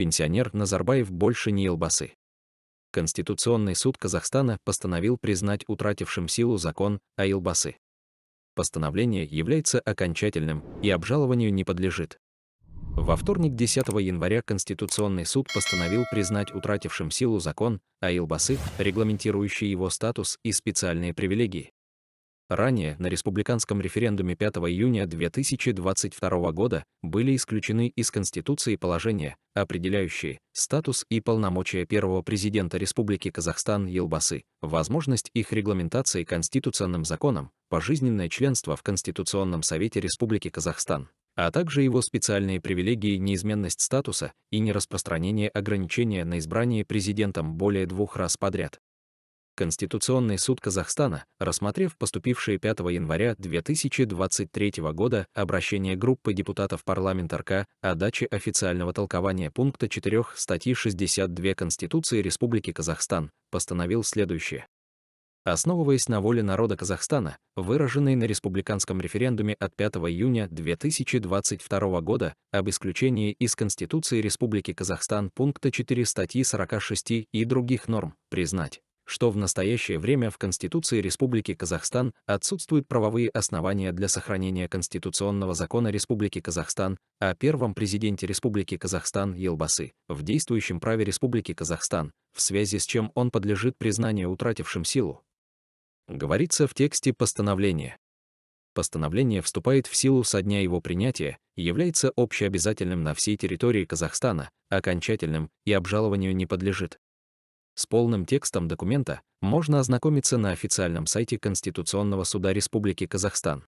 Пенсионер Назарбаев больше не Елбасы. Конституционный суд Казахстана постановил признать утратившим силу закон о Елбасы. Постановление является окончательным и обжалованию не подлежит. Во вторник, 10 января, Конституционный суд постановил признать утратившим силу закон о Елбасы, регламентирующий его статус и специальные привилегии. Ранее на республиканском референдуме 5 июня 2022 года были исключены из Конституции положения, определяющие статус и полномочия первого президента Республики Казахстан Елбасы, возможность их регламентации конституционным законом, пожизненное членство в Конституционном совете Республики Казахстан, а также его специальные привилегии, неизменность статуса и нераспространение ограничения на избрание президентом более 2 раз подряд. Конституционный суд Казахстана, рассмотрев поступившее 5 января 2023 года обращение группы депутатов парламента РК о даче официального толкования пункта 4 статьи 62 Конституции Республики Казахстан, постановил следующее. Основываясь на воле народа Казахстана, выраженной на республиканском референдуме от 5 июня 2022 года об исключении из Конституции Республики Казахстан пункта 4 статьи 46 и других норм, признать, что в настоящее время в Конституции Республики Казахстан отсутствуют правовые основания для сохранения конституционного закона Республики Казахстан о первом президенте Республики Казахстан Елбасы в действующем праве Республики Казахстан, в связи с чем он подлежит признанию утратившим силу. Говорится в тексте постановления. Постановление вступает в силу со дня его принятия, является общеобязательным на всей территории Казахстана, окончательным и обжалованию не подлежит. С полным текстом документа можно ознакомиться на официальном сайте Конституционного суда Республики Казахстан.